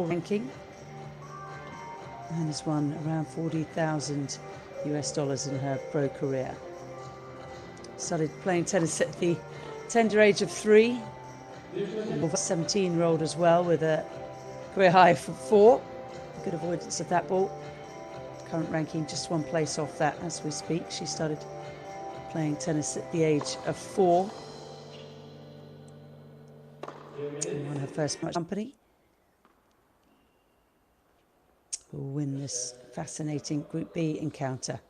ranking and has won around 40,000 US dollars in her pro career. Started playing tennis at the tender age of 3. 17-year-old as well, with a career high of 4. Good avoidance of that ball. Current ranking just one place off that as we speak. She started playing tennis at the age of 4 and won her first match. Company will win this fascinating Group B encounter.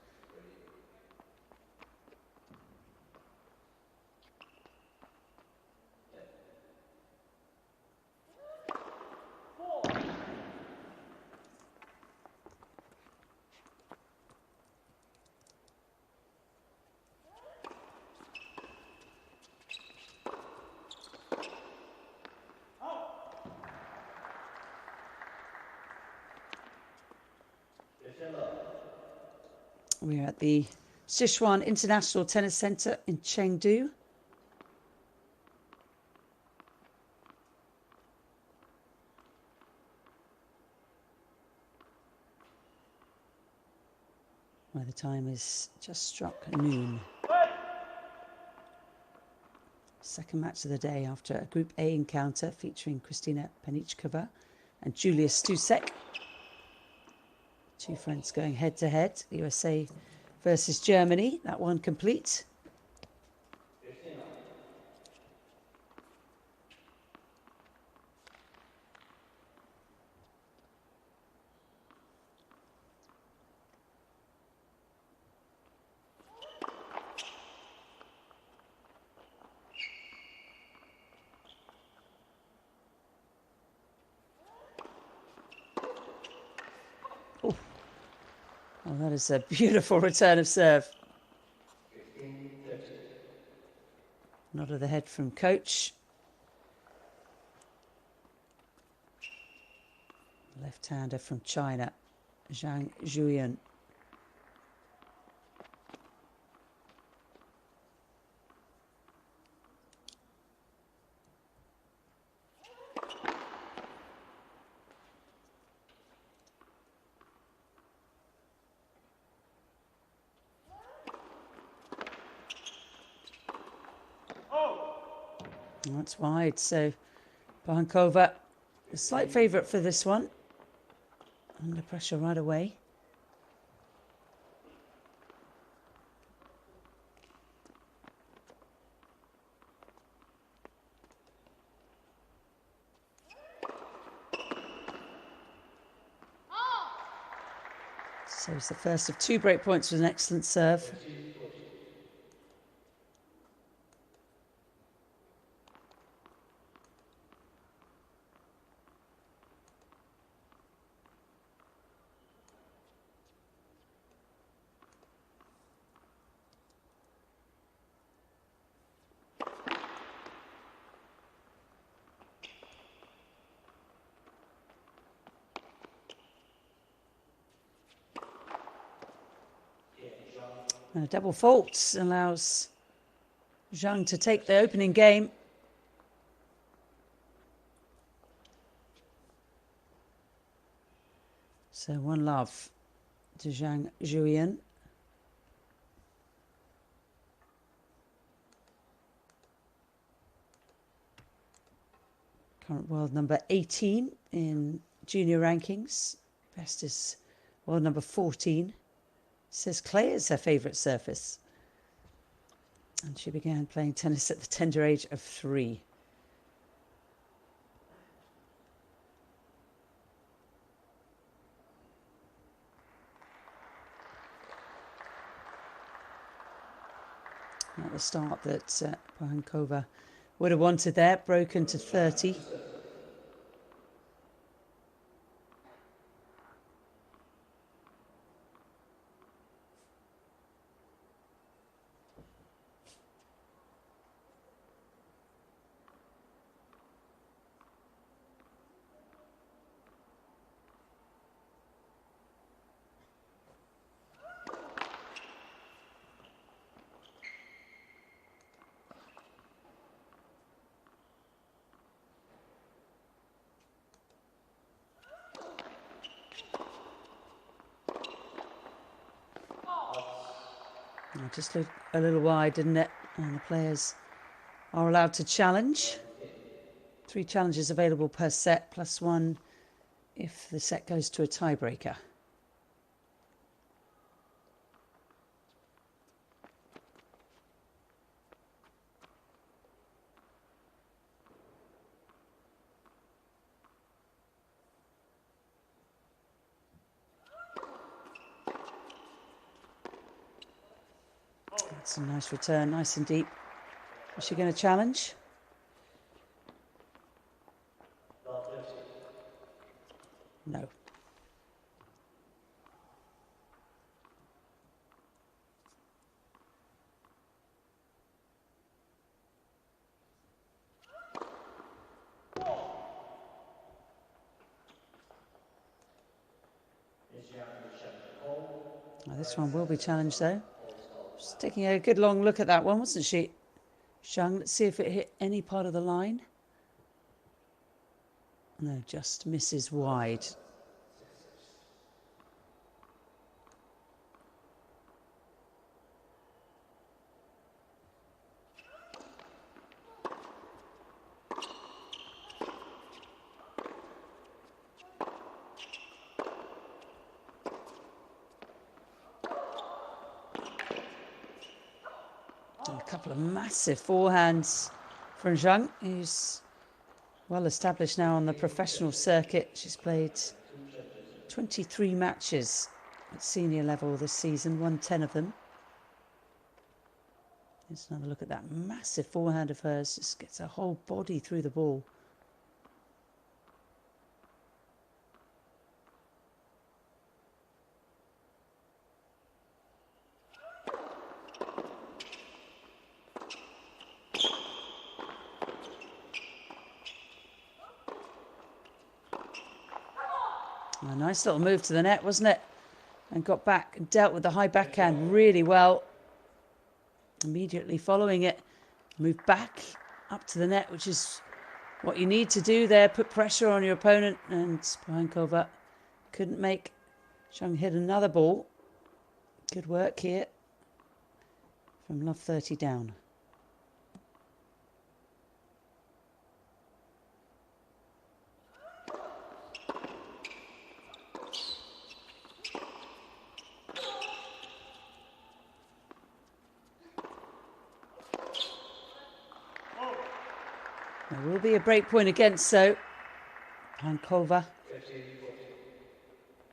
We're at the Sichuan International Tennis Center in Chengdu. Where the time is just struck noon. Second match of the day after a Group A encounter featuring Kristina Penichkova and Julia Stusek. Two friends going head to head. USA versus Germany. That one complete. Oh, that is a beautiful return of serve. Nod of the head from coach. Left-hander from China, Zhang Ruien. That's wide, so Pohankova, a slight favourite for this one. Under pressure right away. So it's the first of 2 break points with an excellent serve. And a double fault allows Zhang to take the opening game. So 1-love to Zhang Ruien. Current world number 18 in junior rankings. Best is world number 14. Says clay is her favourite surface. And she began playing tennis at the tender age of 3. Not the start that Pohankova would have wanted there. Broken to 30. Just looked a little wide, didn't it? And the players are allowed to challenge. 3 challenges available per set, plus 1 if the set goes to a tiebreaker. That's a nice return, nice and deep. Is she going to challenge? No. Now this one will be challenged though. Just taking a good long look at that one, wasn't she? Zhang, let's see if it hit any part of the line. No, just misses wide. And a couple of massive forehands from Zhang, who's well established now on the professional circuit. She's played 23 matches at senior level this season, won 10 of them. Here's another look at that massive forehand of hers. Just gets her whole body through the ball. A nice little move to the net, wasn't it? And got back and dealt with the high backhand really well. Immediately following it, moved back up to the net, which is what you need to do there. Put pressure on your opponent, and Pohankova couldn't make Zhang hit another ball. Good work here from love 30 down. There will be a break point against Pohankova,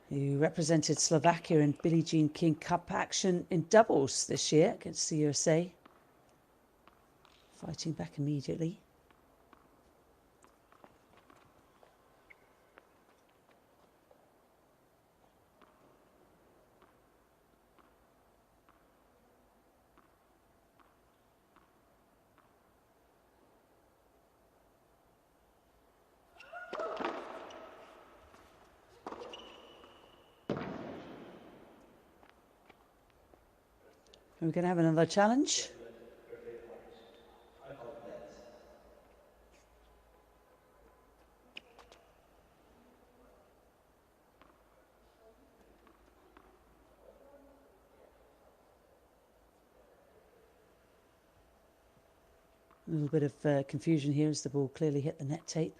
who represented Slovakia in Billie Jean King Cup action in doubles this year against the USA. Fighting back immediately. Are we going to have another challenge? A little bit of confusion here as the ball clearly hit the net tape.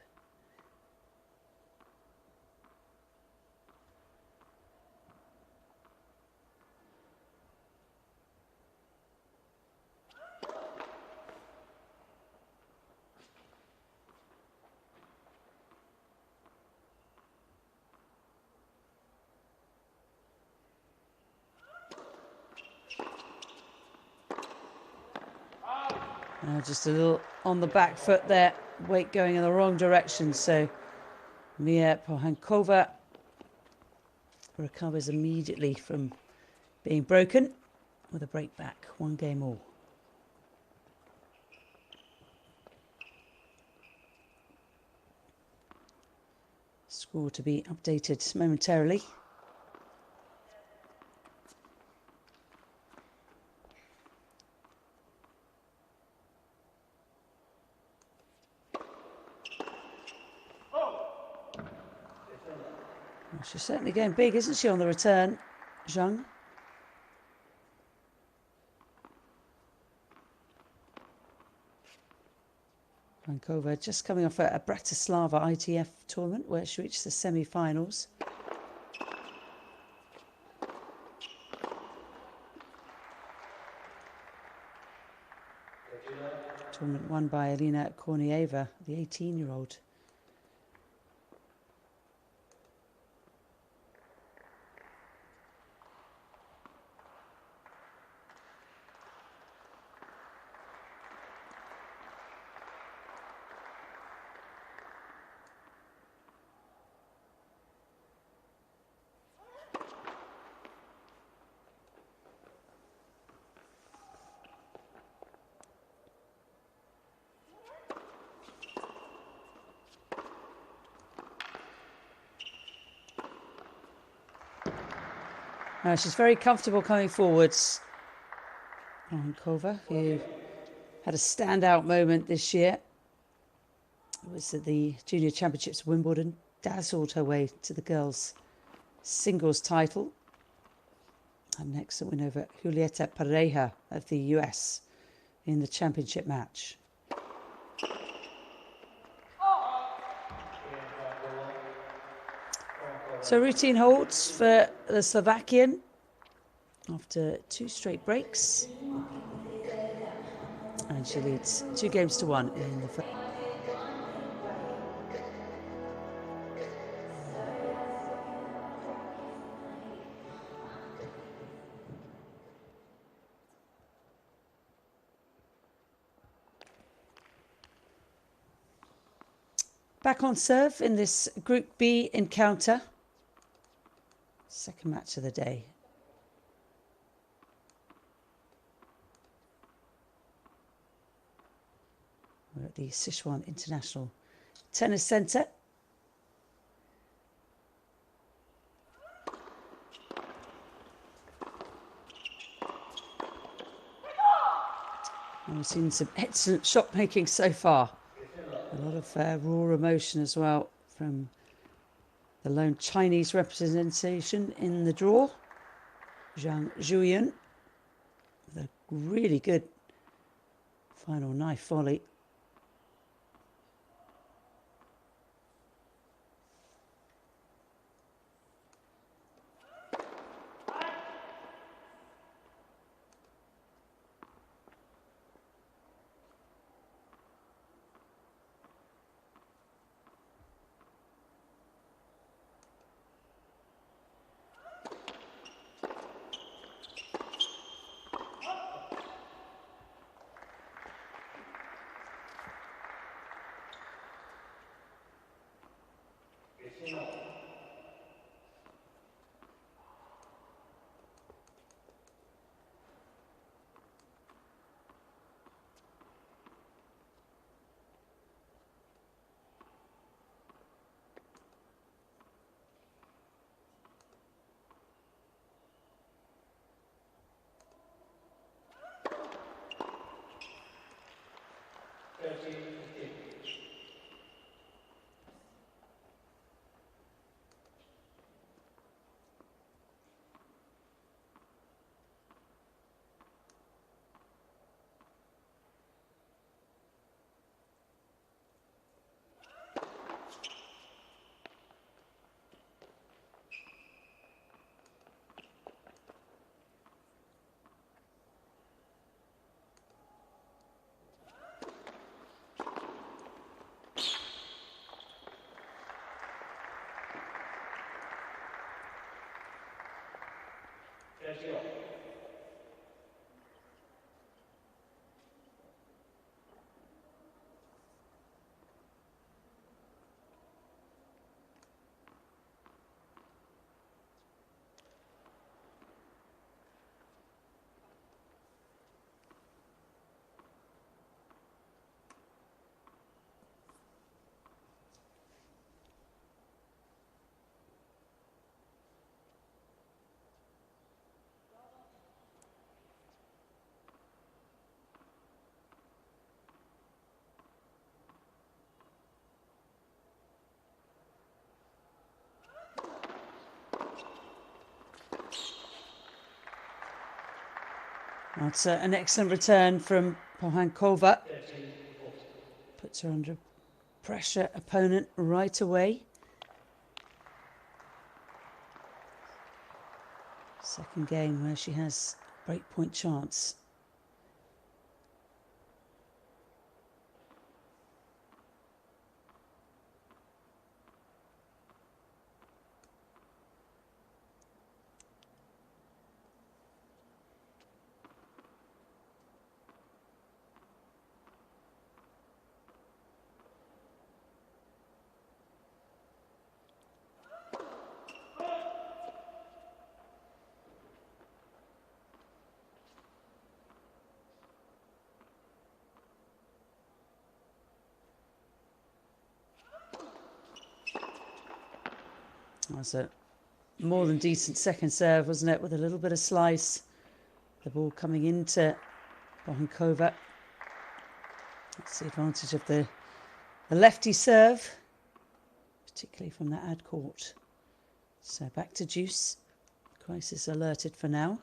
Just a little on the back foot there, weight going in the wrong direction. So Mia Pohankova recovers immediately from being broken with a break back, 1 game all. Score to be updated momentarily. She's certainly going big, isn't she, on the return, Zhang? Pohankova just coming off a Bratislava ITF tournament where she reached the semi-finals. Tournament won by Elena Kornieva, the 18-year-old. She's very comfortable coming forwards. Pohankova, who had a standout moment this year. It was at the Junior Championships Wimbledon. Dazzled her way to the girls' singles title. And next a win over Julieta Pareja of the US in the championship match. So routine holds for the Slovakian after 2 straight breaks. And she leads 2-1 in the first. Back on serve in this Group B encounter. Second match of the day. We're at the Sichuan International Tennis Centre. And we've seen some excellent shot making so far. A lot of raw emotion as well from the lone Chinese representation in the draw. Zhang Ruien with a really good final knife volley. That's an excellent return from Pohankova. puts her under pressure opponent right away. Second game where she has breakpoint chance. That's a more than decent second serve, wasn't it? With a little bit of slice. The ball coming into Pohankova. That's the advantage of the lefty serve, particularly from that ad court. So back to deuce. Crisis alerted for now.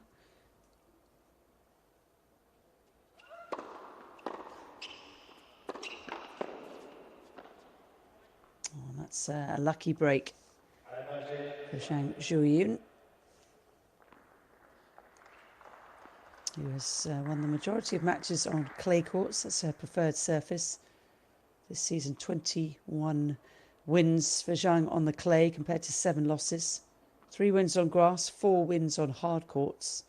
Oh, that's a lucky break for Zhang Ruien, who has won the majority of matches on clay courts. That's her preferred surface. This season, 21 wins for Zhang on the clay compared to 7 losses. 3 wins on grass, 4 wins on hard courts.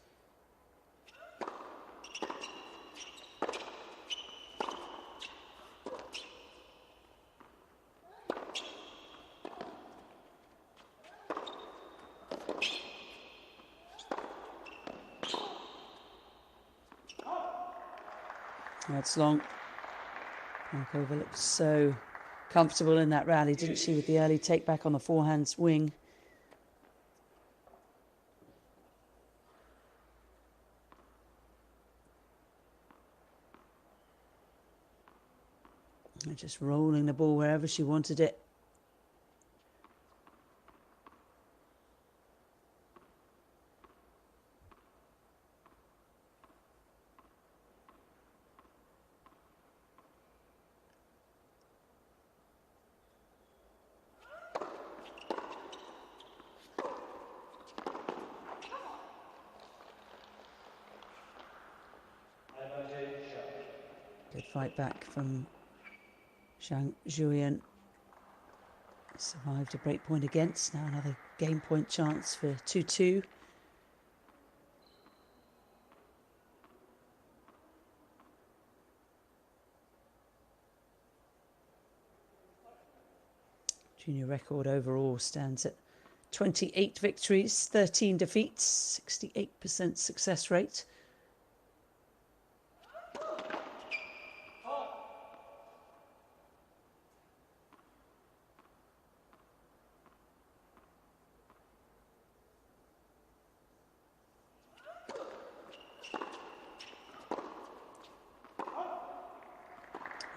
That's long. Pohankova looked so comfortable in that rally, didn't she, with the early take back on the forehand wing. And just rolling the ball wherever she wanted it. Good fight back from Zhang Ruien. Survived a break point against. Now another game point chance for 2-2. Junior record overall stands at 28 victories, 13 defeats, 68% success rate.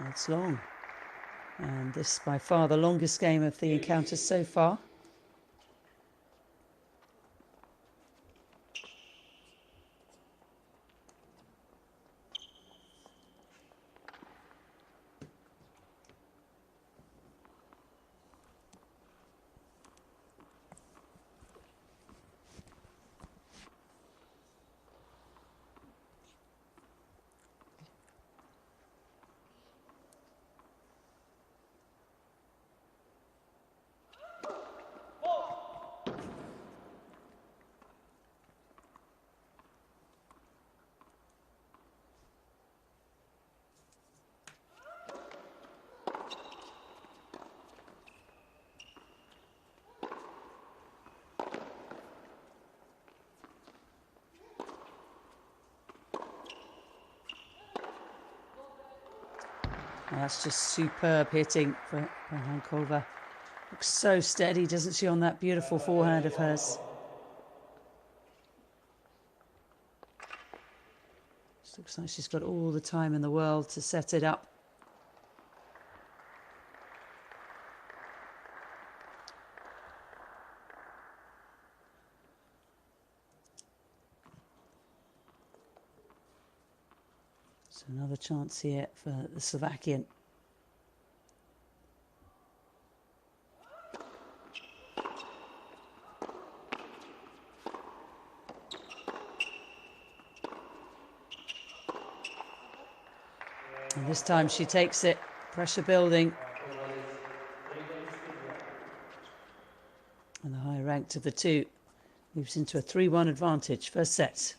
That's long. And this is by far the longest game of the encounter so far. Oh, that's just superb hitting for Pohankova. Looks so steady, doesn't she, on that beautiful forehand of hers. Just looks like she's got all the time in the world to set it up. So another chance here for the Slovakian. And this time she takes it. Pressure building. And the higher ranked of the two moves into a 3-1 advantage. First set.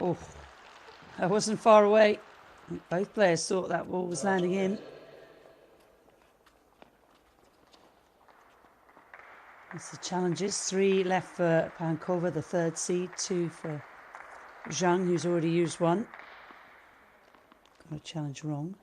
Oh, that wasn't far away. Both players thought that ball was landing in. That's the challenges. 3 left for Pohankova, the third seed. 2 for Zhang, who's already used one. Got a challenge wrong.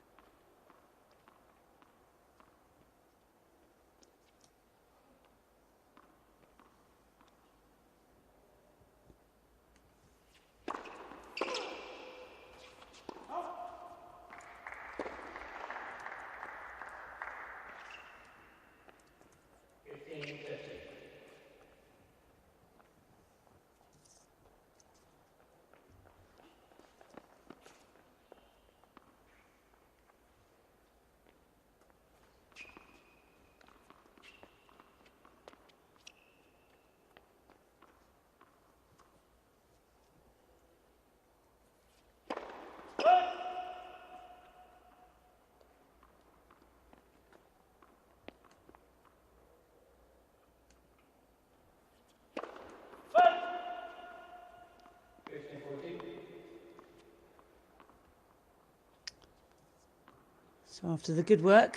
So after the good work,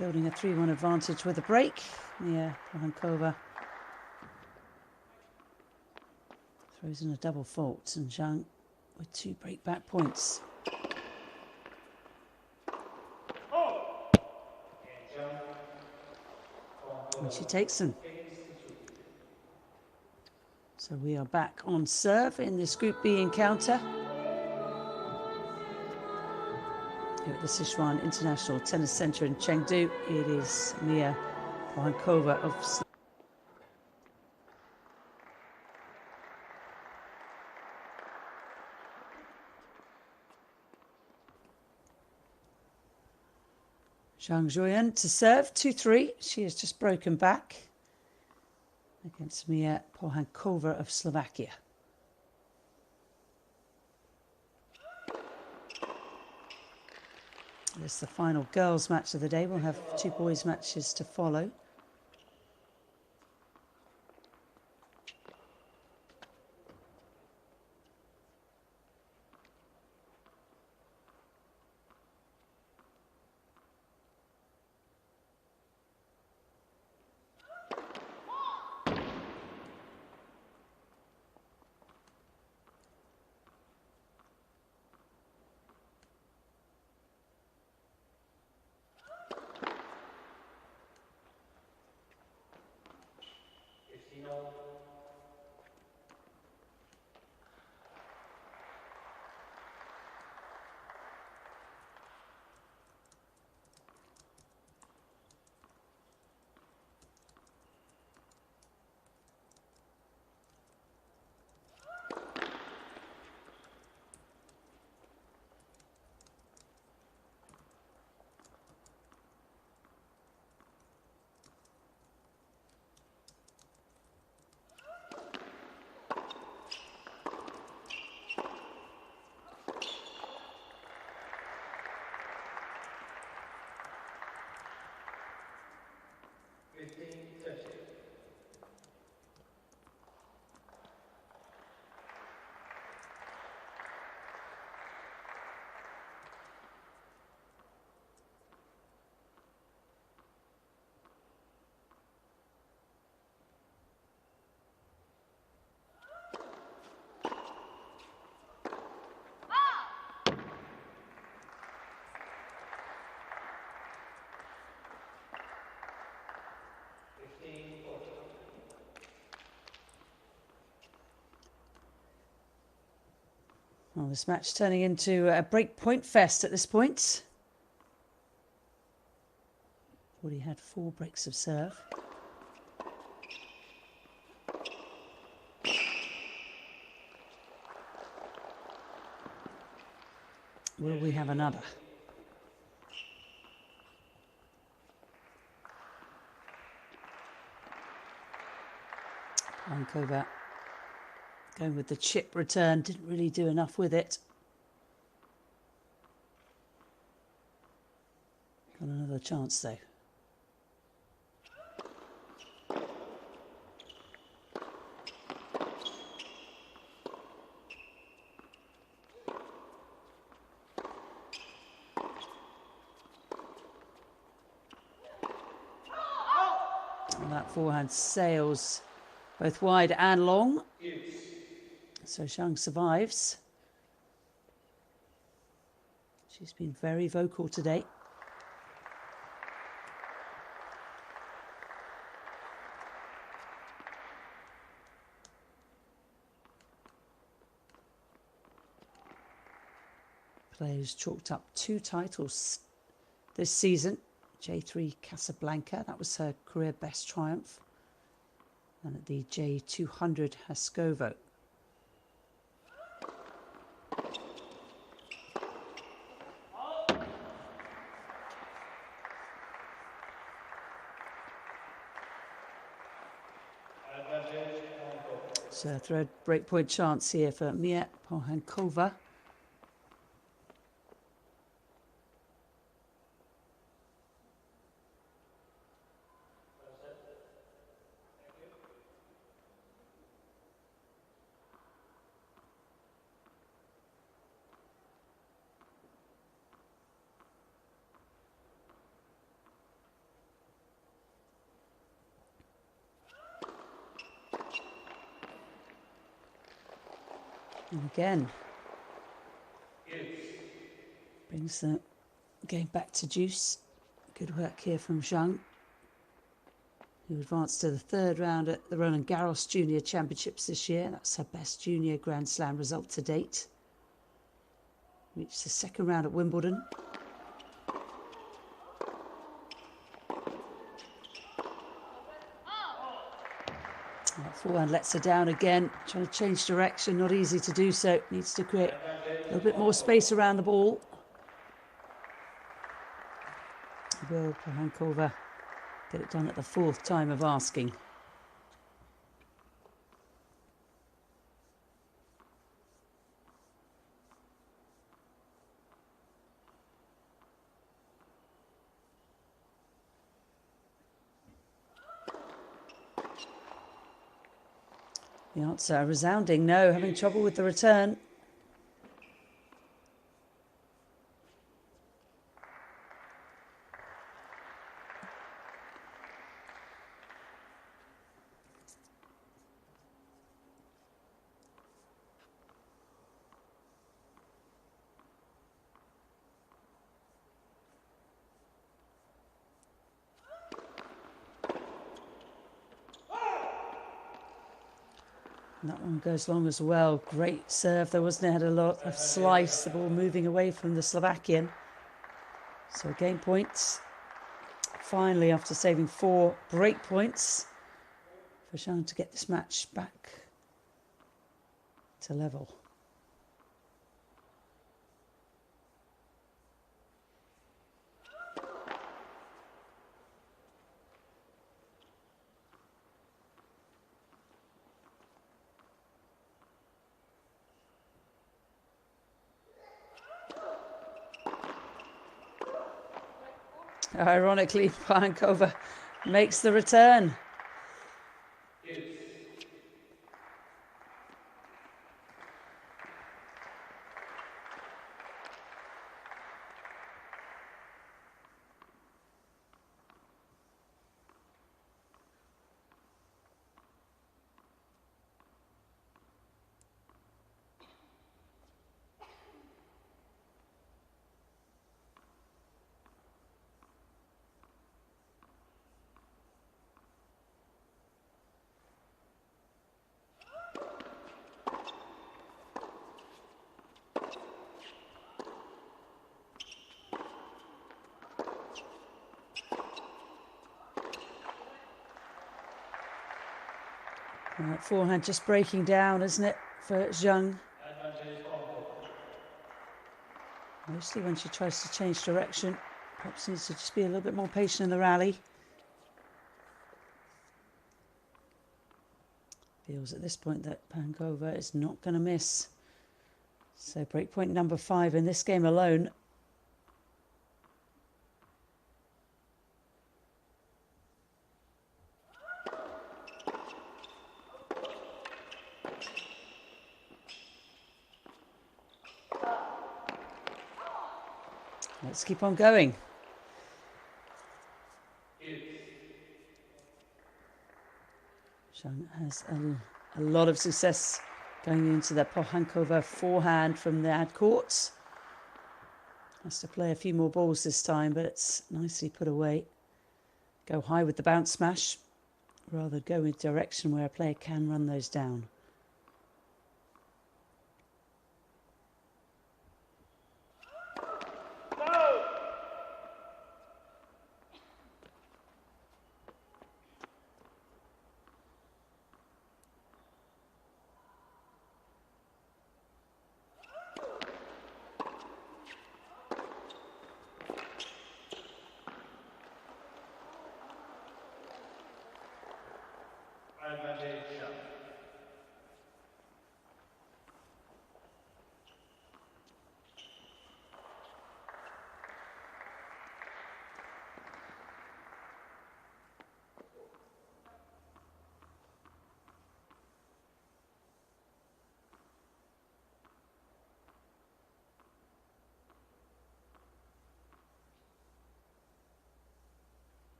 building a 3-1 advantage with a break. Yeah, Pohankova throws in a double fault, and Zhang with 2 break-back points. And she takes them. So we are back on serve in this Group B encounter here at the Sichuan International Tennis Center in Chengdu. It is Mia Pohankova of Zhang Ruien to serve, 2-3. She has just broken back against Mia Pohankova of Slovakia. This is the final girls' match of the day. We'll have 2 boys' matches to follow. Well, this match turning into a break point fest at this point. Already had 4 breaks of serve. Will we have another? Pohankova going with the chip return, didn't really do enough with it. Got another chance though. And that forehand sails both wide and long. So Zhang survives. She's been very vocal today. Players chalked up 2 titles this season. J3 Casablanca, that was her career best triumph. And at the J200 Haskovo. So a third breakpoint chance here for Mia Pohankova. And again, brings the game back to juice. Good work here from Zhang, who advanced to the 3rd round at the Roland Garros Junior Championships this year. That's her best junior Grand Slam result to date. Reached the 2nd round at Wimbledon. That forehand lets her down again, trying to change direction, not easy to do so. Needs to create a little bit more space around the ball. Will Pohankova get it done at the 4th time of asking? The answer, a resounding no, having trouble with the return. And that one goes long as well. Great serve there, wasn't it? Had a lot of slice, the ball moving away from the Slovakian. So game points. Finally, after saving 4 break points, for Zhang to get this match back to level. Ironically, Pohankova makes the return. Right, forehand just breaking down, isn't it, for Zhang? Mostly when she tries to change direction. Perhaps needs to just be a little bit more patient in the rally. Feels at this point that Pohankova is not going to miss. So breakpoint number 5 in this game alone. Let's keep on going. Zhang has a lot of success going into the Pohankova forehand from the ad courts. Has to play a few more balls this time, but it's nicely put away. Go high with the bounce smash, rather go in a direction where a player can run those down.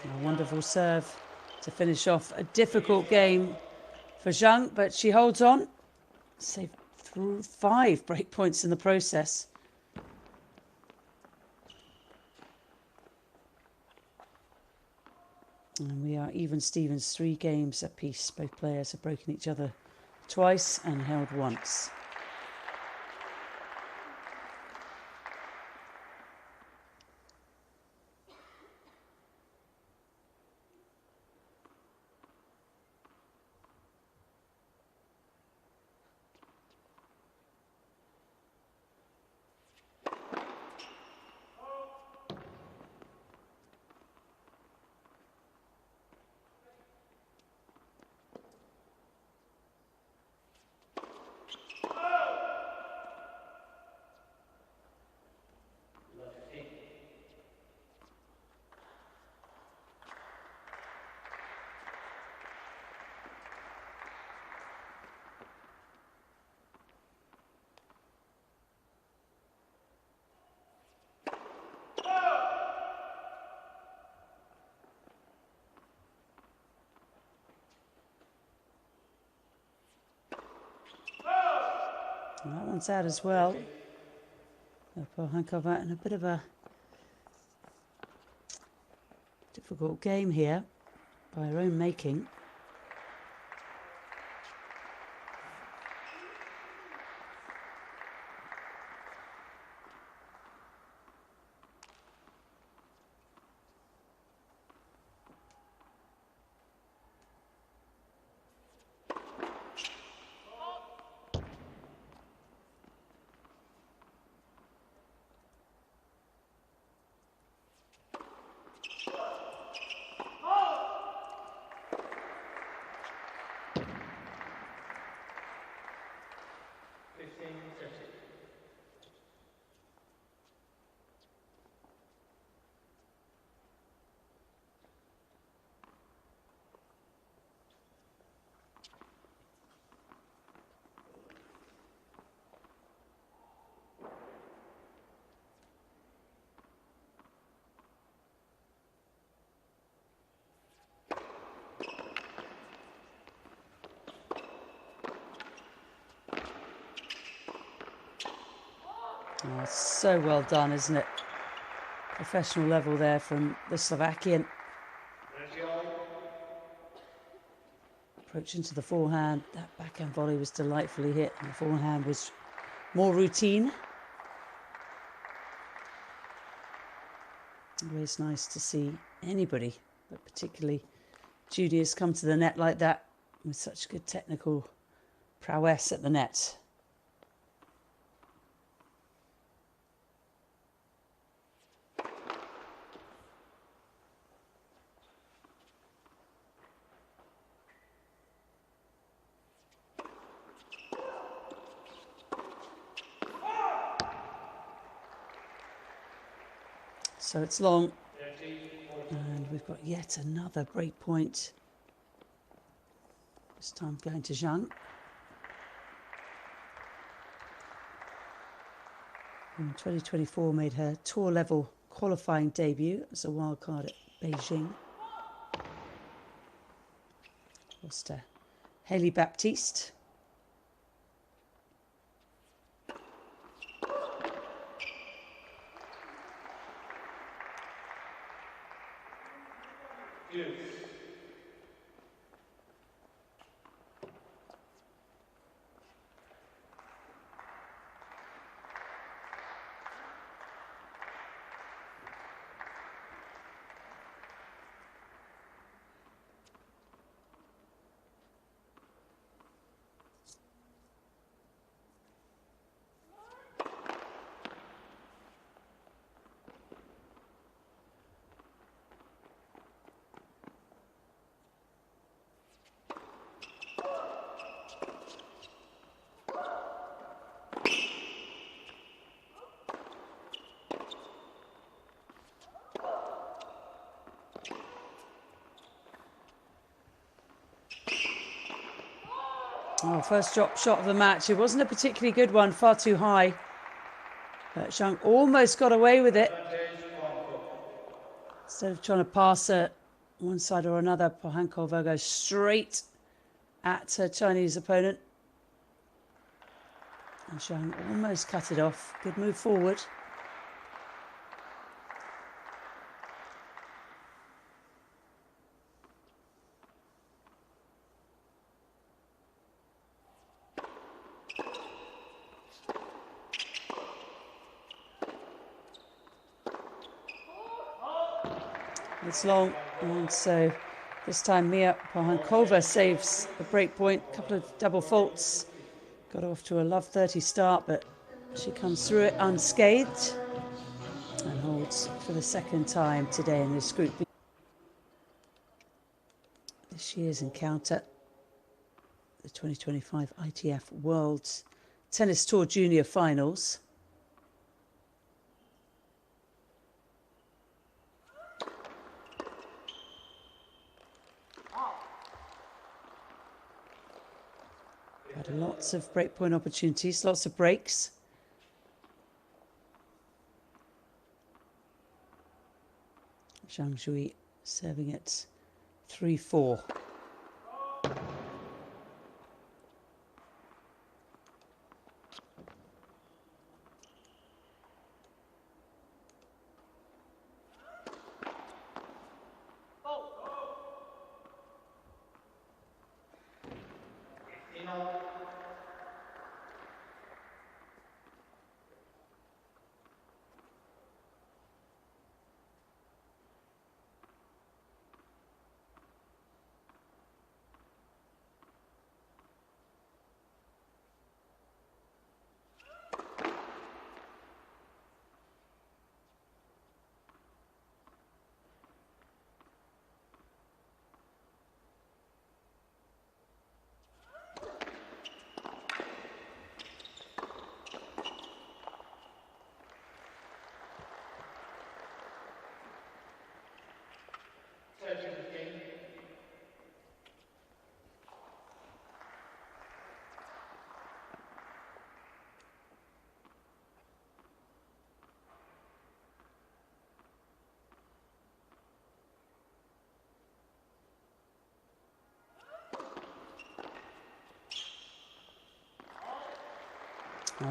A wonderful serve to finish off a difficult game for Zhang, but she holds on. Saved through 5 break points in the process. And we are even Stevens, 3 games apiece. Both players have broken each other twice and held once. And that one's out as well. Pohankova in a bit of a difficult game here by her own making. Oh, so well done, isn't it? Professional level there from the Slovakian. Approach into the forehand. That backhand volley was delightfully hit, and the forehand was more routine. Always nice to see anybody, but particularly juniors, come to the net like that with such good technical prowess at the net. So it's long, and we've got yet another break point. This time going to Zhang. In 2024 made her tour level qualifying debut as a wildcard at Beijing. Lost to Haley Baptiste. Oh, first drop shot of the match. It wasn't a particularly good one, far too high. But Zhang almost got away with it. Instead of trying to pass her one side or another, Pohankova goes straight at her Chinese opponent. And Zhang almost cut it off. Good move forward. It's long, and so this time Mia Pohankova saves the break point. A couple of double faults. Got off to a love 30 start, but she comes through it unscathed and holds for the second time today in this group. This year's encounter, the 2025 ITF World Tennis Tour Junior Finals. Had lots of breakpoint opportunities, lots of breaks. Zhang Zhui serving at 3-4.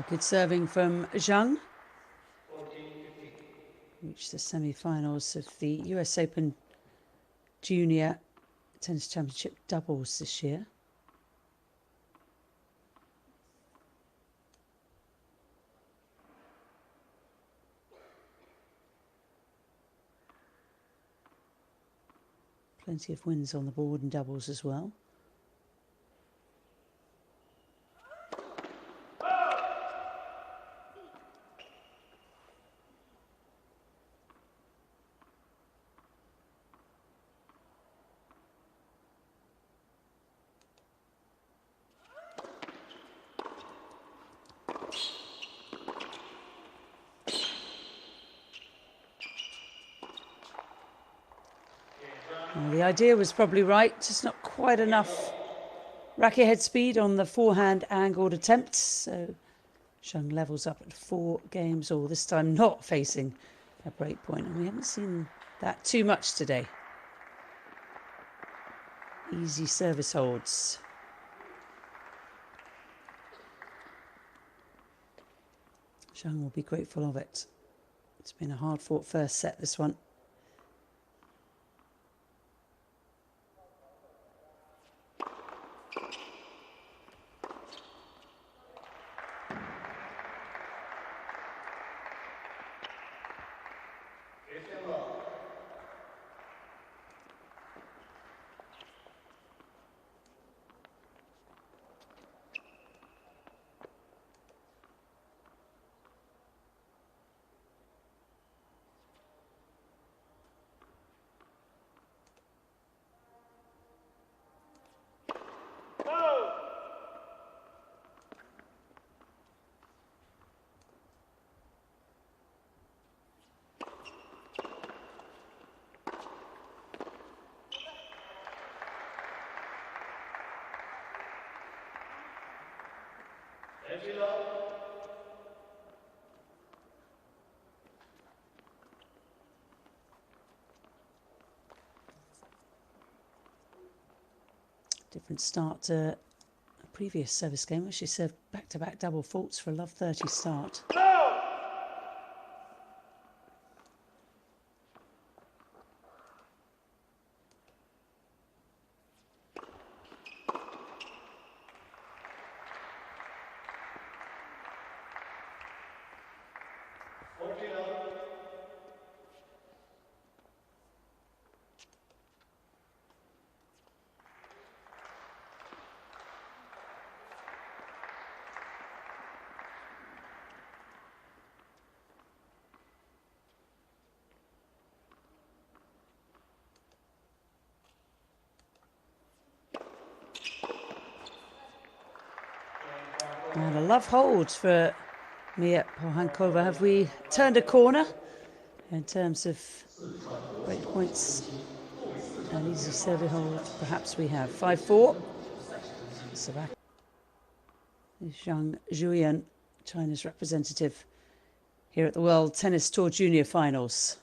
Good serving from Zhang. reached the semi-finals of the US Open Junior Tennis Championship doubles this year. Plenty of wins on the board in doubles as well. Well, the idea was probably right, just not quite enough racket head speed on the forehand angled attempts. So Zhang levels up at 4 games, or this time not facing a break point. And we haven't seen that too much today. Easy service holds. Zhang will be grateful of it. It's been a hard-fought first set, this one. Different start to a previous service game where she served back-to-back double faults for a love 30 start. And a love hold for Mia Pohankova. Have we turned a corner in terms of break points and easy service hold? Perhaps we have. 5-4. SVK. Zhang Ruien, China's representative here at the World Tennis Tour Junior Finals.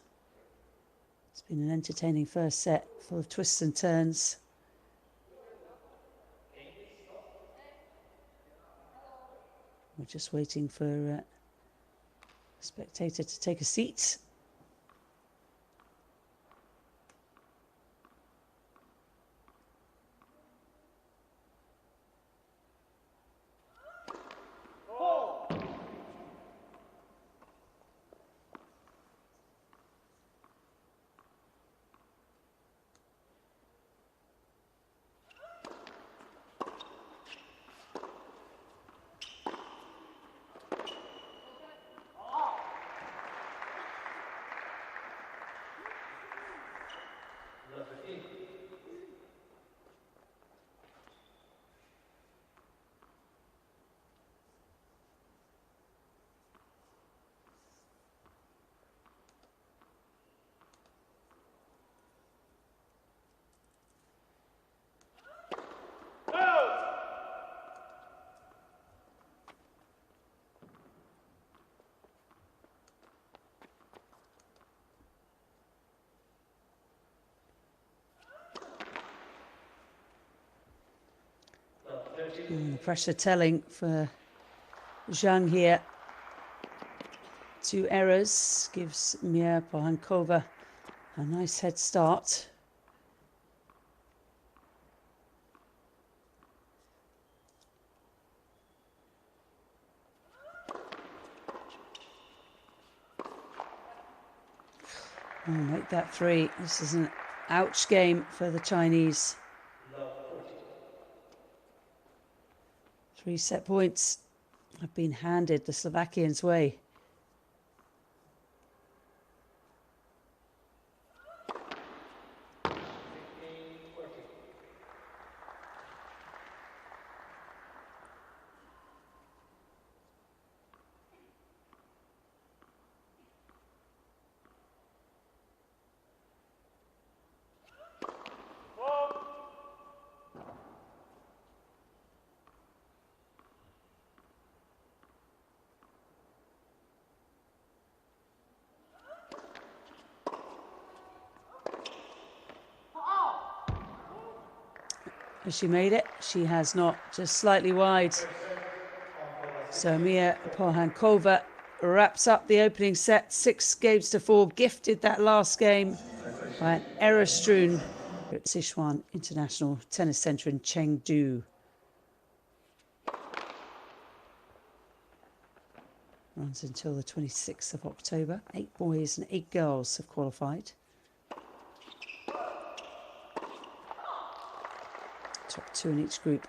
It's been an entertaining first set, full of twists and turns. We're just waiting for a spectator to take a seat. The pressure telling for Zhang here. 2 errors gives Mia Pohankova a nice head start. Oh, make that 3. This is an ouch game for the Chinese. 3 set points have been handed the Slovakians' way. Has she made it? She has not, just slightly wide. So Mia Pohankova wraps up the opening set, 6 games to 4, gifted that last game by an error-strewn at Sichuan International Tennis Centre in Chengdu. Runs until the 26th of October. 8 boys and 8 girls have qualified. Top 2 in each group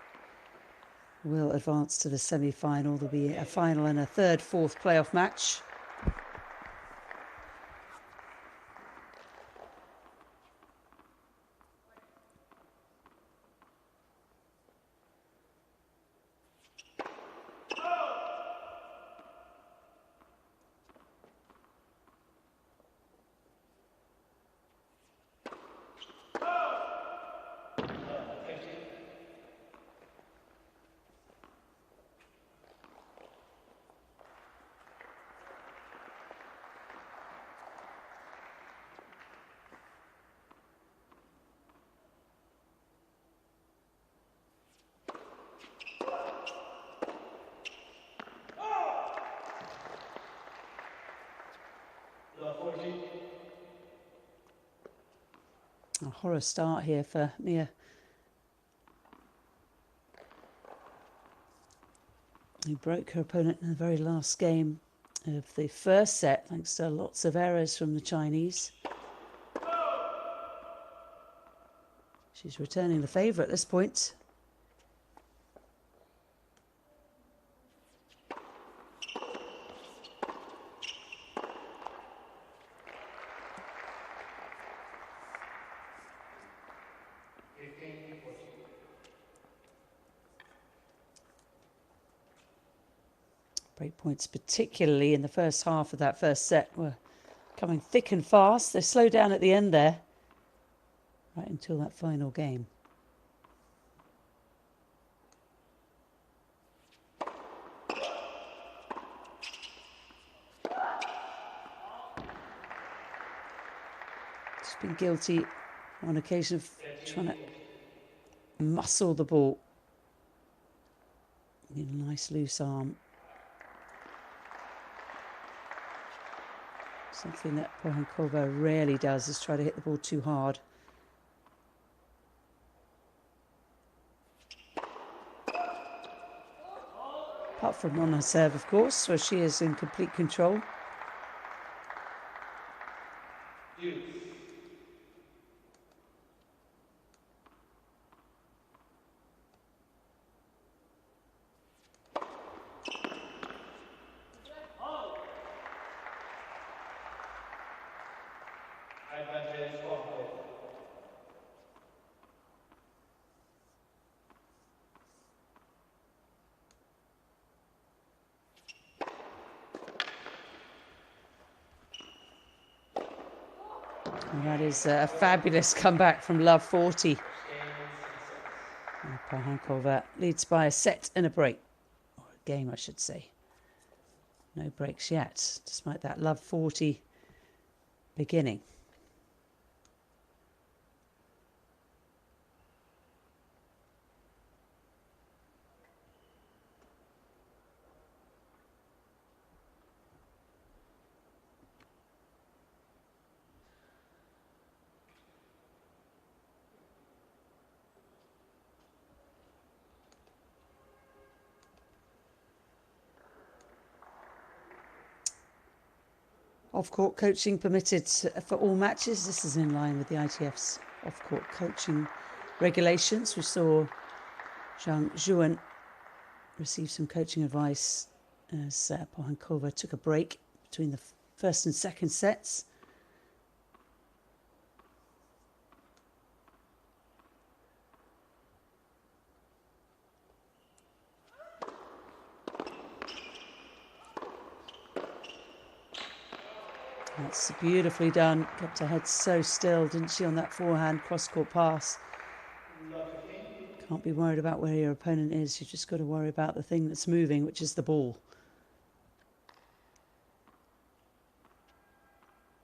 will advance to the semi-final. There'll be a final and a third, fourth playoff match. A horror start here for Mia, who broke her opponent in the very last game of the first set, thanks to lots of errors from the Chinese. She's returning the favour at this point. Break points, particularly in the first half of that first set, were coming thick and fast. They slowed down at the end there, right until that final game. She's been guilty on occasion of trying to muscle the ball. Need a nice loose arm. Something that Pohankova rarely does is try to hit the ball too hard. Apart from on her serve, of course, where she is in complete control. And that is a fabulous comeback from Love 40. And Pohankova leads by a set and a break. Or a game, I should say. No breaks yet, despite that Love 40 beginning. Off-court coaching permitted for all matches. This is in line with the ITF's off-court coaching regulations. We saw Ruien receive some coaching advice as Pohankova took a break between the first and second sets. That's beautifully done. Kept her head so still, didn't she, on that forehand cross-court pass. Can't be worried about where your opponent is. You've just got to worry about the thing that's moving, which is the ball.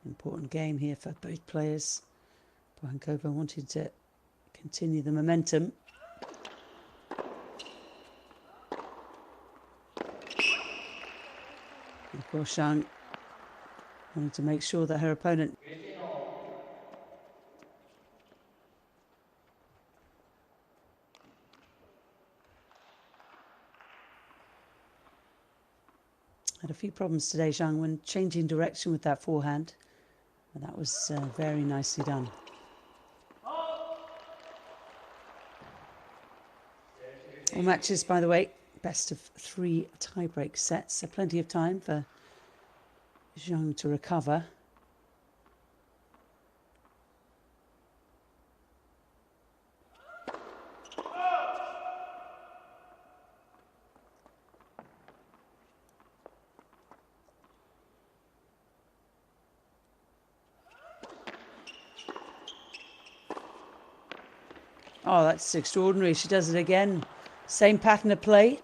Important game here for both players. Pohankova wanted to continue the momentum. And of course, Zhang wanted to make sure that her opponent had a few problems today, Zhang, when changing direction with that forehand. But that was very nicely done. All matches, by the way, best of 3 tie-break sets, so plenty of time for Zhang to recover. Oh, that's extraordinary. She does it again. Same pattern of play.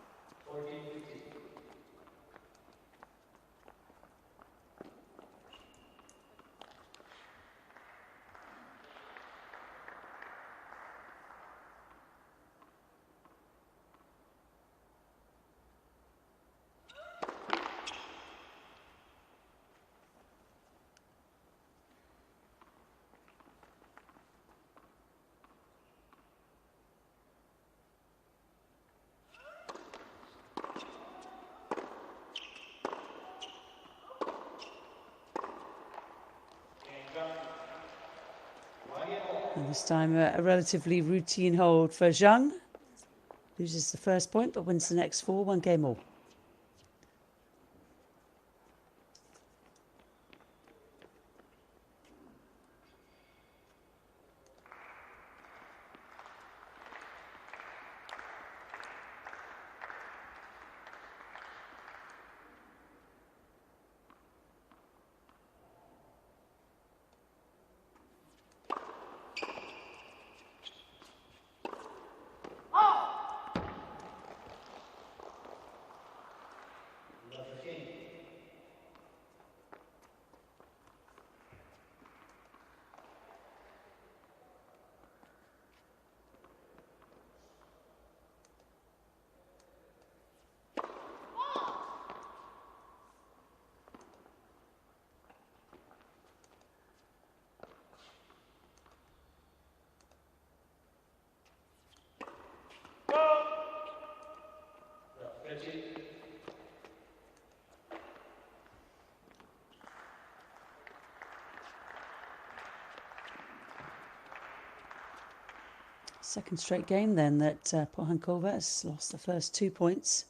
And this time a relatively routine hold for Zhang. Loses the first point but wins the next 4, 1 game all. Second straight game then that Pohankova has lost the first 2 points.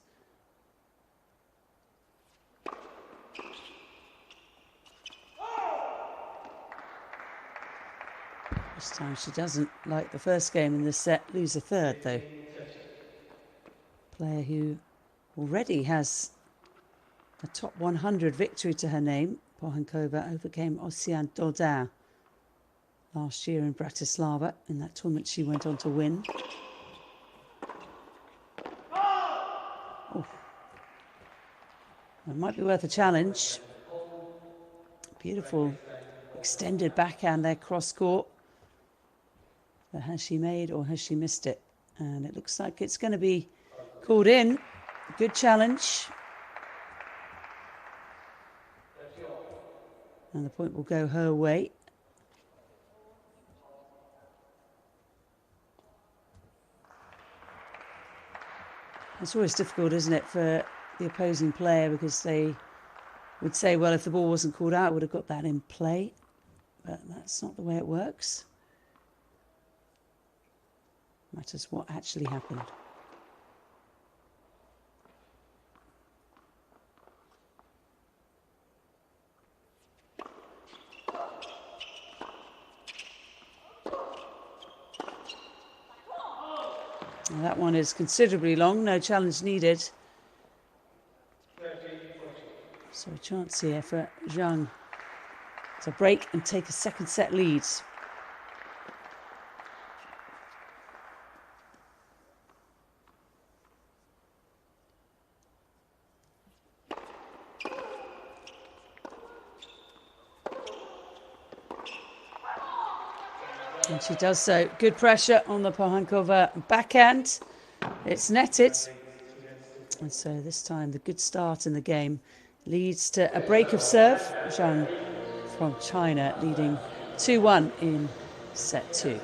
This time she doesn't, like the first game in this set, lose a third though. Player who already has a top 100 victory to her name. Pohankova overcame Oceane Dodin last year in Bratislava. In that tournament she went on to win. Oh. It might be worth a challenge. Beautiful extended backhand there, cross court. But has she made or has she missed it? And it looks like it's going to be called in. Good challenge. And the point will go her way. It's always difficult, isn't it, for the opposing player because they would say, well, if the ball wasn't called out, I would have got that in play. But that's not the way it works. Matters what actually happened. Now that one is considerably long, no challenge needed. So a chance here for Zhang to break and take a second set lead. And she does so. Good pressure on the Pohankova backhand. It's netted. And so this time the good start in the game leads to a break of serve. Zhang from China leading 2-1 in set 2.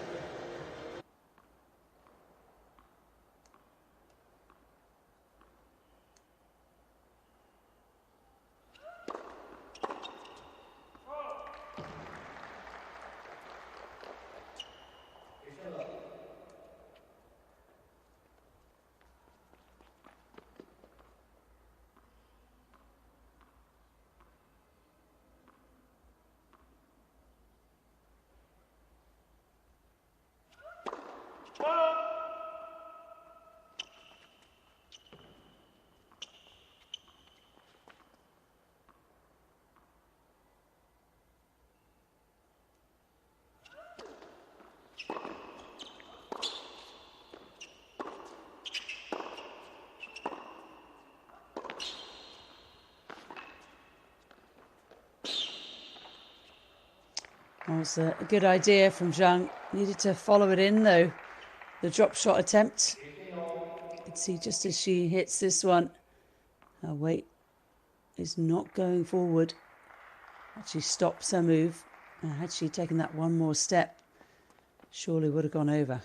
That was a good idea from Zhang. Needed to follow it in though. The drop shot attempt. You can see just as she hits this one, her weight is not going forward. She stops her move. Had she taken that one more step, surely would have gone over.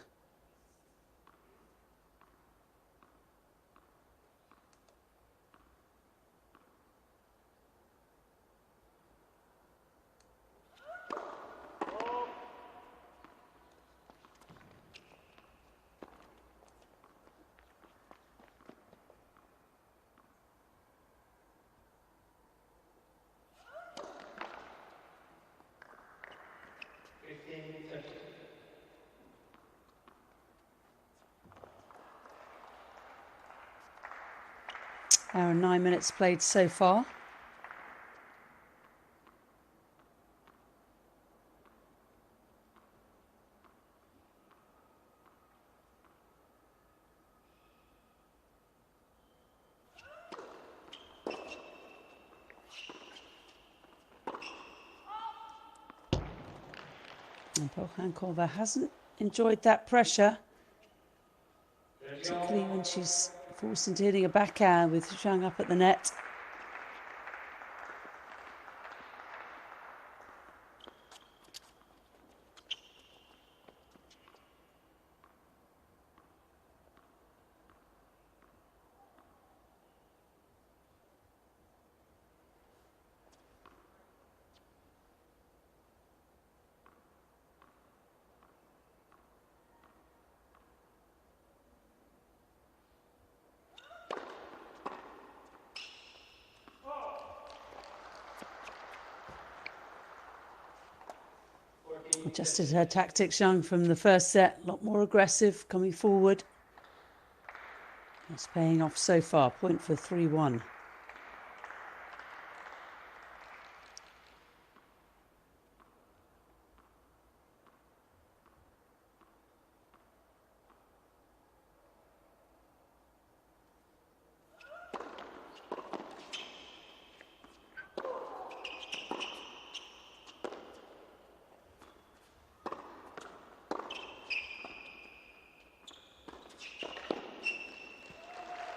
Hour and 9 minutes played so far. And Pohankova hasn't enjoyed that pressure, particularly when she's forced into hitting a backhand with Zhang up at the net. Adjusted her tactics, Zhang, from the first set. A lot more aggressive, coming forward. That's paying off so far. Point for 3-1.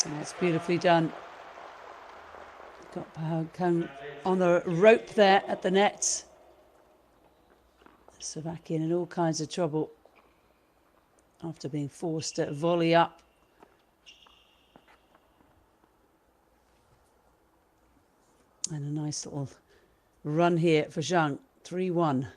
That's beautifully done. Got Pohankova on the rope there at the net. Slovakian in all kinds of trouble after being forced to volley up. And a nice Nice little run here for Zhang, 3-1.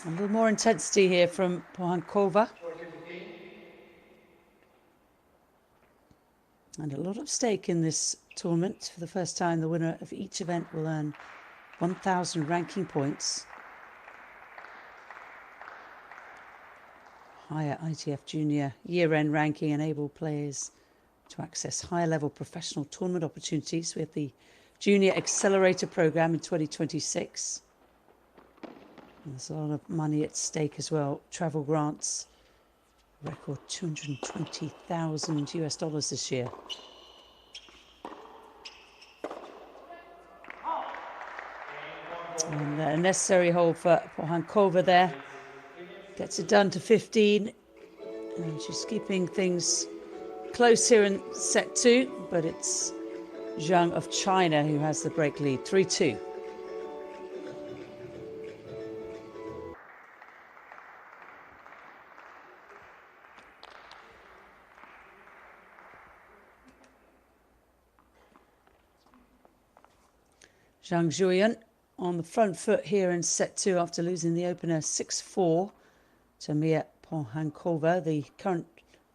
A little more intensity here from Pohankova. And a lot of stake in this tournament. For the first time, the winner of each event will earn 1,000 ranking points. Higher ITF Junior year-end ranking enable players to access higher-level professional tournament opportunities. We have the Junior Accelerator Program in 2026. There's a lot of money at stake as well. Travel grants, record $220,000 this year. And a necessary hold for Pohankova there. Gets it done to 15. And she's keeping things close here in set 2, but it's Zhang of China who has the break lead, 3-2. Zhang Ruien on the front foot here in set 2 after losing the opener 6-4 to Mia Pohankova, the current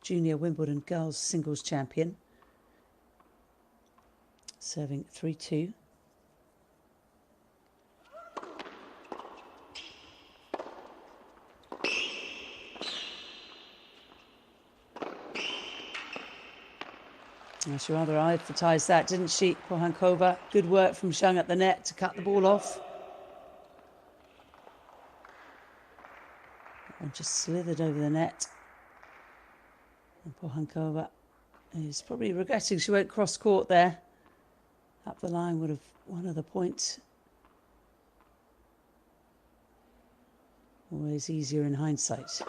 junior Wimbledon girls singles champion. Serving 3-2. She rather advertised that, didn't she, Pohankova? Good work from Zhang at the net to cut the ball off. And just slithered over the net. And Pohankova is probably regretting she went cross court there. Up the line would have won her the point. Always easier in hindsight.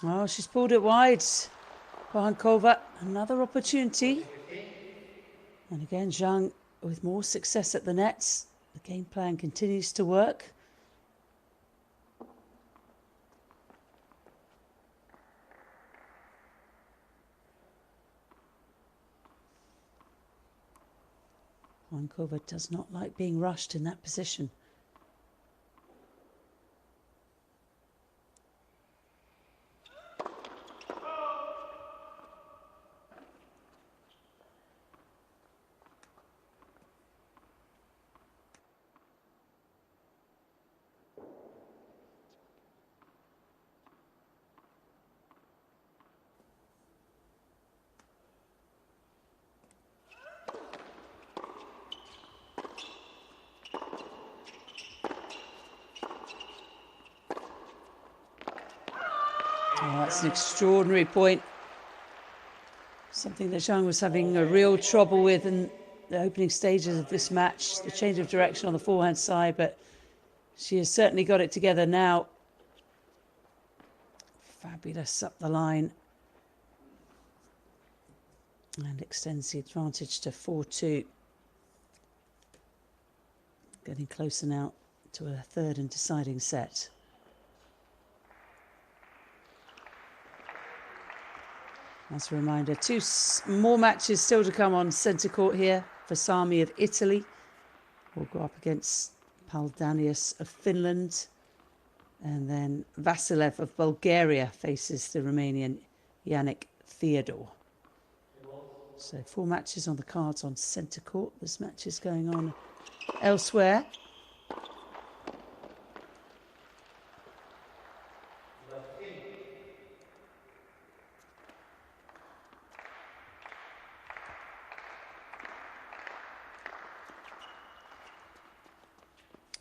Oh, she's pulled it wide. Pohankova, another opportunity. And again, Zhang with more success at the nets. The game plan continues to work. Pohankova does not like being rushed in that position. Oh, that's an extraordinary point. Something that Zhang was having a real trouble with in the opening stages of this match. The change of direction on the forehand side, but she has certainly got it together now. Fabulous up the line. And extends the advantage to 4-2. Getting closer now to a third and deciding set. As a reminder, two more matches still to come on centre court here. Vasami of Italy will go up against Paldanius of Finland. And then Vasilev of Bulgaria faces the Romanian Yannick Theodore. So 4 matches on the cards on centre court. There's matches going on elsewhere.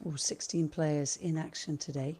All 16 players in action today.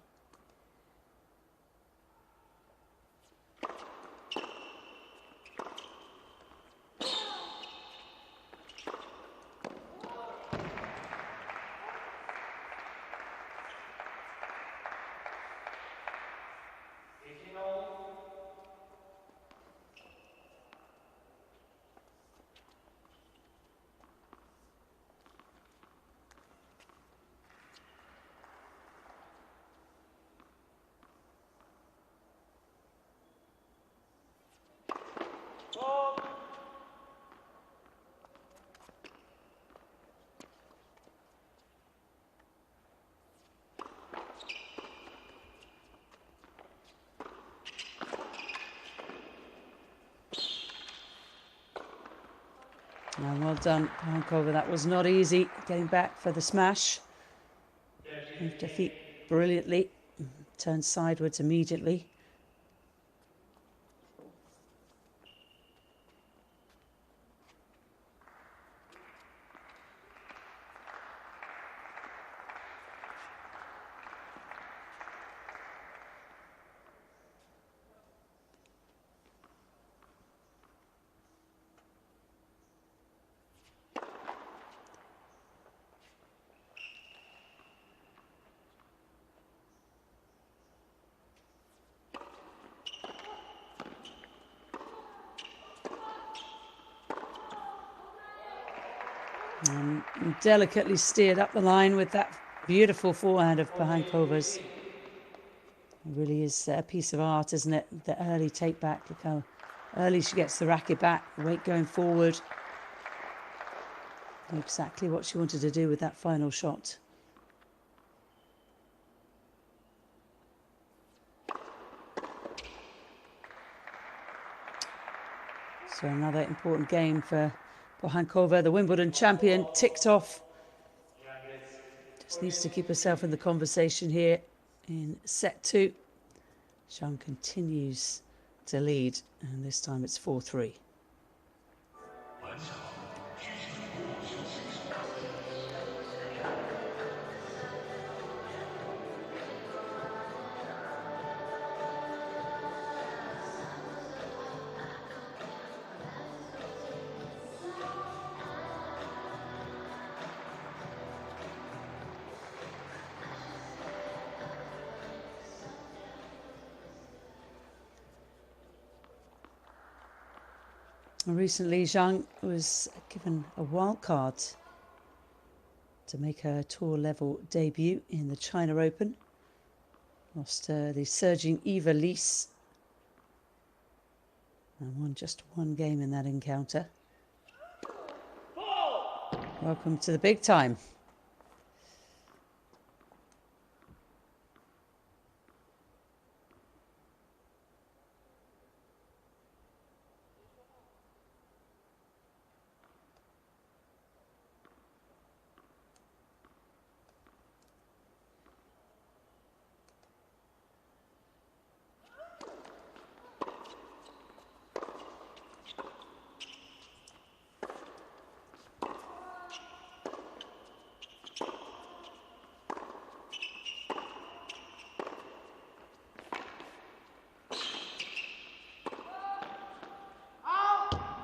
And well done, Pohankova. That was not easy, getting back for the smash. Moved her feet brilliantly, turned sideways immediately. And delicately steered up the line with that beautiful forehand of Pohankova's. It really is a piece of art, isn't it? The early take back. Look how early she gets the racket back, the weight going forward. Exactly what she wanted to do with that final shot. So another important game for Pohankova, the Wimbledon champion, ticked off. Just needs to keep herself in the conversation here in set 2. Zhang continues to lead, and this time it's 4-3. Recently, Zhang was given a wild card to make her tour level debut in the China Open. Lost the surging Eva Lees and won just one game in that encounter. Welcome to the big time.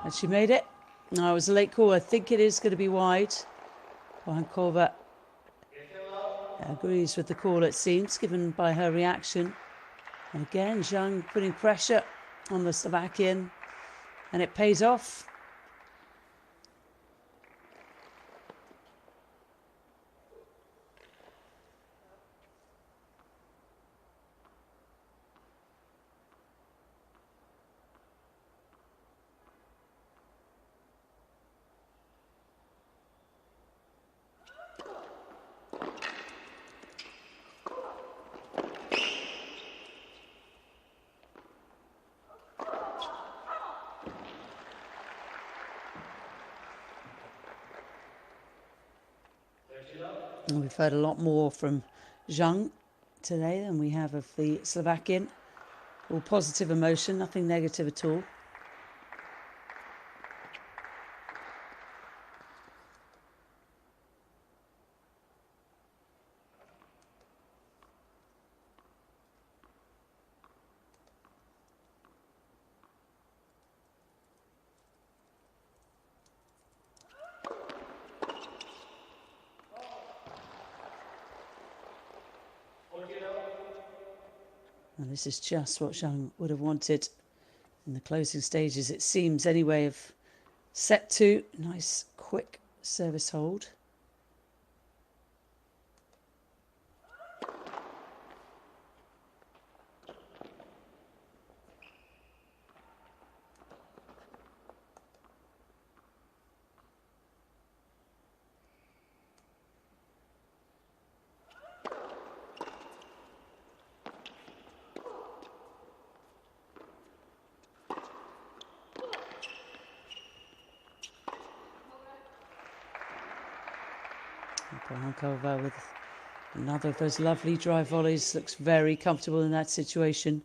And she made it. No, it was a late call. I think it is going to be wide. Pohankova agrees with the call, it seems, given by her reaction. And again, Zhang putting pressure on the Slovakian, and it pays off. And we've heard a lot more from Zhang today than we have of the Slovakian. All positive emotion, nothing negative at all. And this is just what Zhang would have wanted in the closing stages, it seems, anyway, of set 2. Nice, quick service hold. Pohankova with another of those lovely drive volleys. Looks very comfortable in that situation.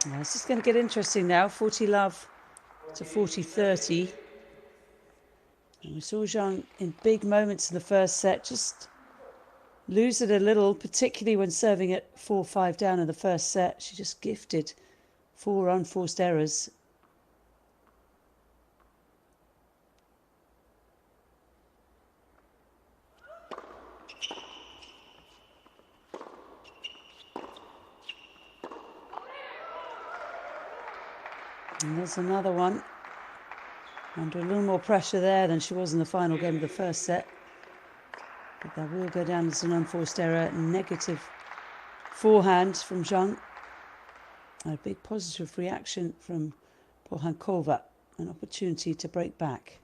Well, this is going to get interesting now. 40-love to 40-30. And we saw Zhang in big moments in the first set just lose it a little, particularly when serving at 4-5 down in the first set. She just gifted 4 unforced errors. And there's another one. Under a little more pressure there than she was in the final game of the first set. But that will go down as an unforced error. Negative forehand from Zhang. And a big positive reaction from Pohankova. An opportunity to break back.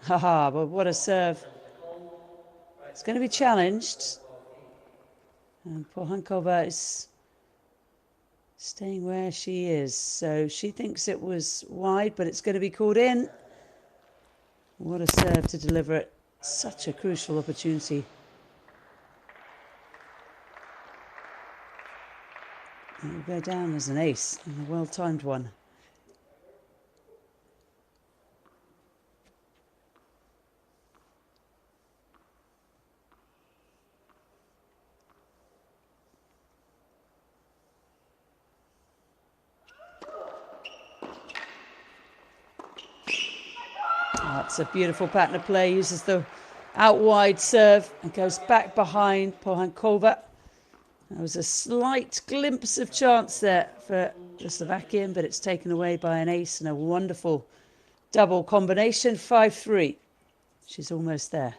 Haha, but what a serve. It's going to be challenged. And Pohankova is staying where she is. So she thinks it was wide, but it's going to be called in. What a serve to deliver it. Such a crucial opportunity. It will go down as an ace, and a well-timed one. That's a beautiful pattern of play. Uses the out wide serve and goes back behind Pohankova. There was a slight glimpse of chance there for the Slovakian, but it's taken away by an ace and a wonderful double combination. 5-3. She's almost there.